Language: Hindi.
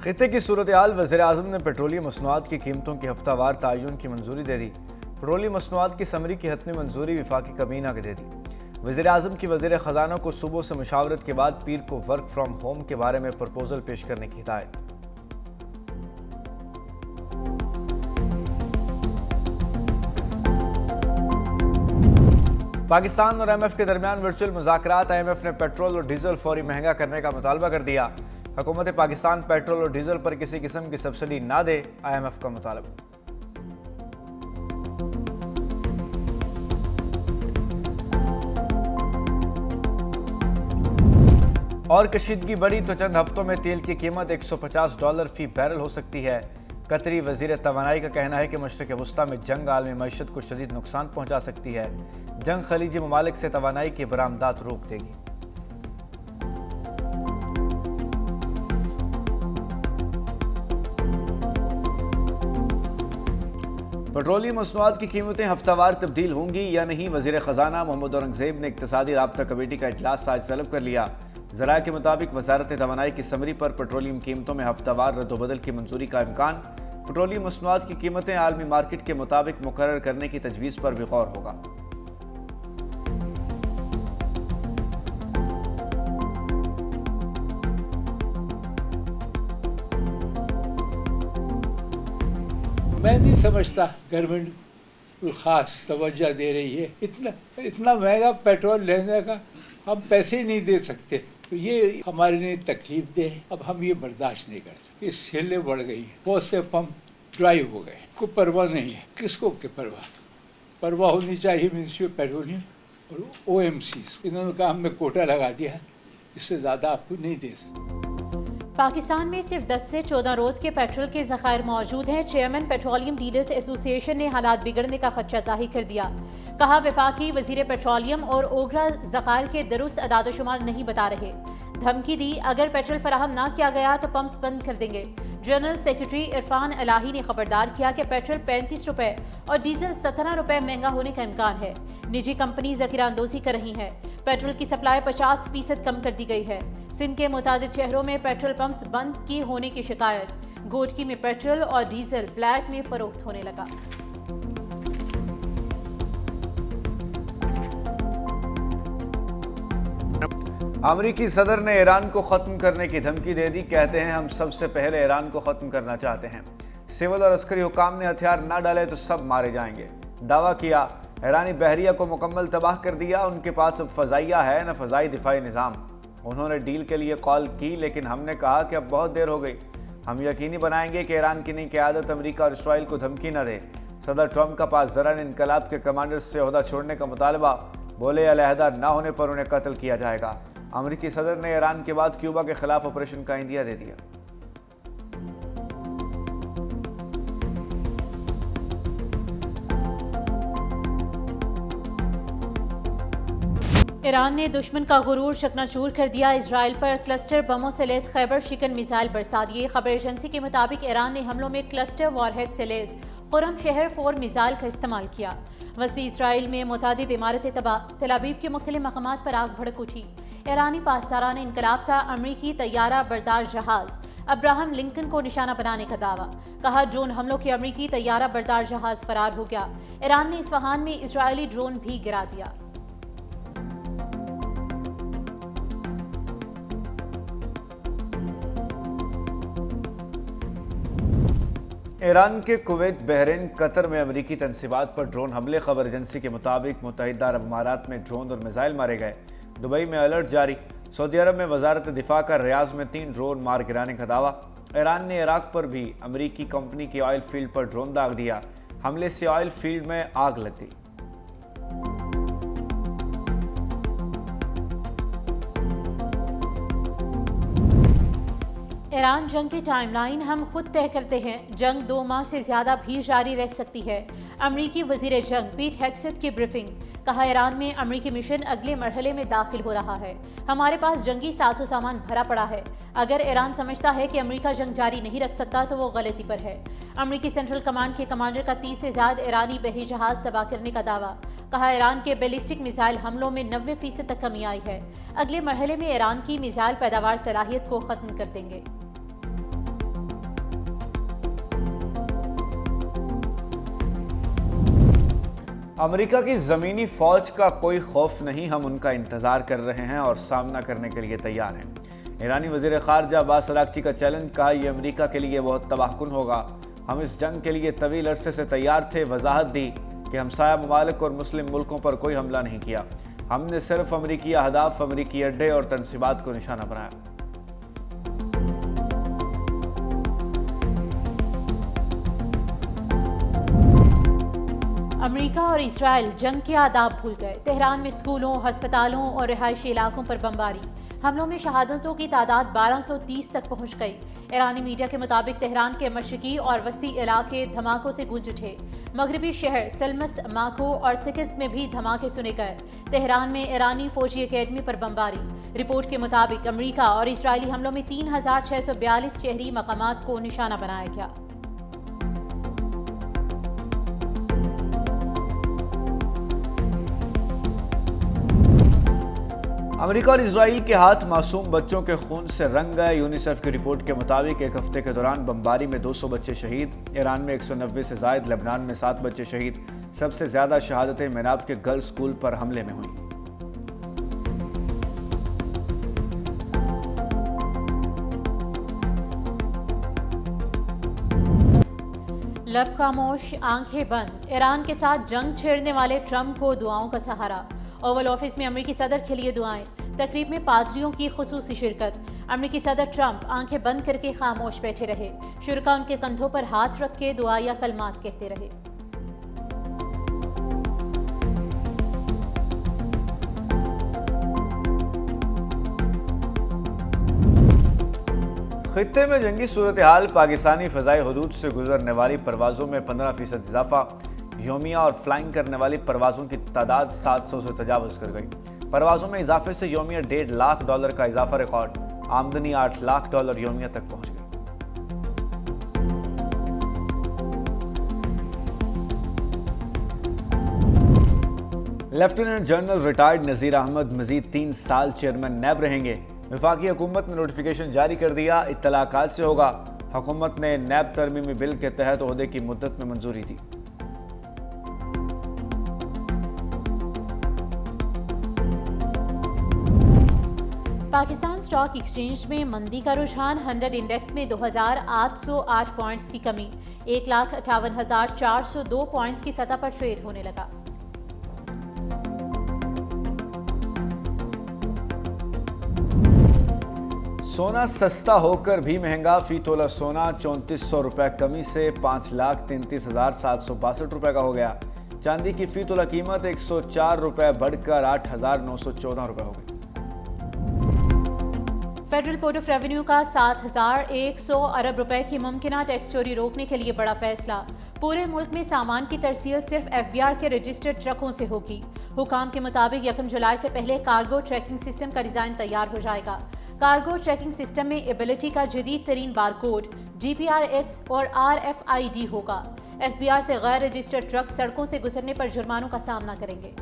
खित्ते की सूरत हाल। वज़ीर-ए-आज़म ने पेट्रोलियम मसनूआत की कीमतों की हफ्तावार तयन की मंजूरी दे दी। पेट्रोलियम मसनूआत की समरी की हतमी मंजूरी वफाकी काबीना के दे दी। वज़ीर-ए-आज़म की वज़ीर ख़जाना को सूबों से मुशावरत के बाद पीर को वर्क फ्राम होम के बारे में प्रपोजल पेश करने की हिदायत। पाकिस्तान और IMF के दरमियान वर्चुअल मुज़ाकरात। IMF ने पेट्रोल और डीजल फौरी महंगा करने का मुतालबा कर दिया। हुकूमत पाकिस्तान पेट्रोल और डीजल पर किसी किस्म की सब्सिडी ना दे, IMF का मुतालबा। और कशीदगी बढ़ी तो चंद हफ्तों में तेल की कीमत $150 फी बैरल हो सकती है। कतरी वजीर तवानाई का कहना है कि मशरिक़ वस्ता में जंग आलमी मईशत को शदीद नुकसान पहुंचा सकती है। जंग खलीजी ममालिक से तवानाई की बरामदात रोक देगी। पेट्रोलियम मसनूआत की कीमतें हफ्तावार तब्दील होंगी या नहीं, वज़ीर ख़जाना मोहम्मद औरंगज़ेब ने इक़्तिसादी राब्ता कमेटी का इजलास आज तलब कर लिया। ज़राए के मुताबिक वज़ारत तवानाई की समरी पर पेट्रोलियम कीमतों में हफ्तावार रद्दोबदल की मंजूरी का इम्कान। पेट्रोलियम मसनूआत की कीमतें आलमी मार्केट के मुताबिक मुकर्रर करने की तजवीज़ पर भी गौर होगा। मैं नहीं समझता गवर्नमेंट कोई ख़ास तवज्जो दे रही है। इतना महंगा पेट्रोल लेने का हम पैसे ही नहीं दे सकते, तो ये हमारे लिए तकलीफ दे। अब हम ये बर्दाश्त नहीं कर सकते। सेलें बढ़ गई हैं, बहुत से पंप ड्राई हो गए, कोई परवाह नहीं है। किसको के परवाह होनी चाहिए मिनिस्ट्री ऑफ पेट्रोलियम और OMC। इन्होंने कहा हमने कोटा लगा दिया, इससे ज़्यादा आपको नहीं दे सकते। पाकिस्तान में सिर्फ 10 से 14 रोज़ के पेट्रोल के ज़खायर मौजूद हैं। चेयरमैन पेट्रोलियम डीलर्स एसोसिएशन ने हालात बिगड़ने का खदशा जाहिर कर दिया। कहा वफाकी वज़ीर पेट्रोलियम और ओगरा ज़खायर के दुरुस्त अदादशुमार नहीं बता रहे। धमकी दी अगर पेट्रोल फराहम ना किया गया तो पंप्स बंद कर देंगे। जनरल सेक्रेटरी इरफान इलाही ने खबरदार किया कि पेट्रोल 35 रुपए और डीजल 17 रुपए महंगा होने का इम्कान है। निजी कंपनी ज़ख़ीरा अंदोज़ी कर रही है। पेट्रोल की सप्लाई 50% कम कर दी गई है। सिंध के मुतादिद शहरों में पेट्रोल पंप्स बंद किए होने की शिकायत। गोटकी में पेट्रोल और डीजल ब्लैक में फरोख्त होने लगा। अमरीकी सदर ने ईरान को ख़त्म करने की धमकी दे दी। कहते हैं हम सबसे पहले ईरान को ख़त्म करना चाहते हैं। सिविल और अस्करी हुकाम ने हथियार ना डाले तो सब मारे जाएंगे। दावा किया ईरानी बहरिया को मुकम्मल तबाह कर दिया। उनके पास अब फ़ज़ाइया है न फ़ज़ाई दिफाई निज़ाम। उन्होंने डील के लिए कॉल की, लेकिन हमने कहा कि अब बहुत देर हो गई। हम यकीनी बनाएंगे कि ईरान की नई क़यादत अमरीका और इसराइल को धमकी न दे। सदर ट्रंप का पास ज़रान इनकलाब के कमांडर्स से ओहदा छोड़ने का मुतालबा। बोले अलहदा न होने पर उन्हें कत्ल किया जाएगा। अमरीकी सदर ने ईरान के बाद क्यूबा के खिलाफ ऑपरेशन का इंदिया दे दिया। ईरान ने दुश्मन का गुरूर शकनाचूर कर दिया। इजराइल पर क्लस्टर बमों से लैस खैबर शिकन मिसाइल बरसा दिए। खबर एजेंसी के मुताबिक ईरान ने हमलों में क्लस्टर वॉरहेड से लैस खुरम शहर 4 मिसाइल का इस्तेमाल किया। वस्ती इसराइल में मुतादिद इमारतें तबाह। तेल अवीव के मुख्तलिफ मकामात पर आग भड़क उठी। ईरानी पासदारान इनकलाब का अमरीकी तैयारा बरदार जहाज अब्राहम लिंकन को निशाना बनाने का दावा। कहा ड्रोन हमलों के अमरीकी तैयारा बरदार जहाज फरार हो गया। ईरान ने इस्फहान में इजरायली ड्रोन भी गिरा दिया। ईरान के कुवैत, बहरीन, कतर में अमरीकी तनसीबात पर ड्रोन हमले। खबर एजेंसी के मुताबिक मुत्तहिदा अरब अमारात में ड्रोन और मिसाइल मारे गए। दुबई में अलर्ट जारी। सऊदी अरब में वजारत दिफा का रियाज में 3 ड्रोन मार गिराने का दावा। ईरान ने इराक पर भी अमरीकी कंपनी की ऑयल फील्ड पर ड्रोन दाग दिया। हमले से ऑयल फील्ड में आग लग गई। ईरान जंग की टाइमलाइन हम खुद तय करते हैं। जंग 2 माह से ज्यादा भी जारी रह सकती है। अमरीकी वजीर जंग पीट हेग्सेथ की ब्रीफिंग। कहा ईरान में अमरीकी मिशन अगले मरहले में दाखिल हो रहा है। हमारे पास जंगी साजो सामान भरा पड़ा है। अगर ईरान समझता है कि अमरीका जंग जारी नहीं रख सकता तो वो गलती पर है। अमरीकी सेंट्रल कमांड के कमांडर का 30 से ज्यादा ईरानी बहरी जहाज तबाह करने का दावा। कहा ईरान के बैलिस्टिक मिसाइल हमलों में 90% तक कमी आई है। अगले मरहले में ईरान की मिसाइल पैदावार सलाहियत को खत्म कर देंगे। अमेरिका की ज़मीनी फ़ौज का कोई खौफ नहीं, हम उनका इंतज़ार कर रहे हैं और सामना करने के लिए तैयार हैं। ईरानी वज़ीर ख़ारजा अब्बास अराग़ची का चैलेंज, कहा यह अमेरिका के लिए बहुत तबाहकुन होगा। हम इस जंग के लिए तवील अरसे से तैयार थे। वजाहत दी कि हमसाया ममालिक और मुस्लिम मुल्कों पर कोई हमला नहीं किया, हमने सिर्फ अमरीकी अहदाफ, अमरीकी अड्डे और तनसीबात को निशाना बनाया। अमेरिका और इसराइल जंग के आदाब भूल गए। तेहरान में स्कूलों, अस्पतालों और रिहायशी इलाकों पर बमबारी। हमलों में शहादतों की तादाद 1230 तक पहुंच गई। ईरानी मीडिया के मुताबिक तेहरान के मशरकी और वस्ती इलाके धमाकों से गूंज उठे। मगरबी शहर सलमस, माको और सिकिस में भी धमाके सुने गए। तेहरान में ईरानी फौजी अकेडमी पर बमबारी। रिपोर्ट के मुताबिक अमेरिका और इसराइली हमलों में 3642 शहरी मकामात को निशाना बनाया गया। अमेरिका और इजराइल के हाथ मासूम बच्चों के खून से रंग गए। यूनिसेफ की रिपोर्ट के मुताबिक एक हफ्ते के दौरान बमबारी में 200 बच्चे शहीद। ईरान में 190 से जायद, लेबनान में 7 बच्चे शहीद। सबसे ज्यादा शहादतें मेनाब के गर्ल्स स्कूल पर हमले में हुई। लब खामोश, आंखें बंद। ईरान के साथ जंग छेड़ने वाले ट्रंप को दुआओं का सहारा। ओवल ऑफिस में अमेरिकी सदर के लिए दुआएं। तकरीब में पादरियों की खुसूसी शिरकत। अमेरिकी सदर ट्रंप आंखें बंद करके खामोश बैठे रहे। शुरका उनके कंधों पर हाथ रख के दुआ या कलमात कहते रहे। खित्ते में जंगी सूरत हाल, पाकिस्तानी फ़ज़ाई हुदूद से गुजरने वाली परवाज़ों में 15% इजाफा। योमिया और फ्लाइंग करने वाली परवाज़ों की तादाद 700 से तजावज़ कर गई। परवाज़ों में इजाफे से योमिया $1.5 लाख का इजाफा रिकॉर्ड। आमदनी $8 लाख योमिया तक पहुंच गई। लेफ्टिनेंट जनरल रिटायर्ड नज़ीर अहमद मजीद 3 साल चेयरमैन नैब रहेंगे। वफाकी हुकूमत ने नोटिफिकेशन जारी कर दिया। इत्तलाकात से होगा। हुकूमत ने नैब तरमीमी बिल के तहत ओहदे की मुद्दत में मंजूरी दी। पाकिस्तान स्टॉक एक्सचेंज में मंदी का रुझान। 100 इंडेक्स में 2808 पॉइंट्स की कमी। 1,58,402 पॉइंट्स की सतह पर ट्रेड होने लगा। सोना सस्ता होकर भी महंगा। फी तोला सोना 3400 रुपए कमी से 5,33,762 रुपए का हो गया। चांदी की फी तोला कीमत 104 रुपए बढ़कर 8,914 रुपए हो गई। फेडरल बोर्ड ऑफ रेवेन्यू का 7,100 अरब रुपए की मुमकिना टैक्स चोरी रोकने के लिए बड़ा फैसला। पूरे मुल्क में सामान की तरसील सिर्फ FBR के रजिस्टर्ड ट्रकों से होगी। हुकाम के मुताबिक 1 जुलाई से पहले कार्गो ट्रैकिंग सिस्टम का डिजाइन तैयार हो जाएगा। कार्गो ट्रैकिंग सिस्टम में एबिलिटी का जदीद तरीन बारकोड, GPRS और RFID होगा। FBR से गैर रजिस्टर्ड ट्रक सड़कों से गुजरने पर जुर्मानों का सामना करेंगे।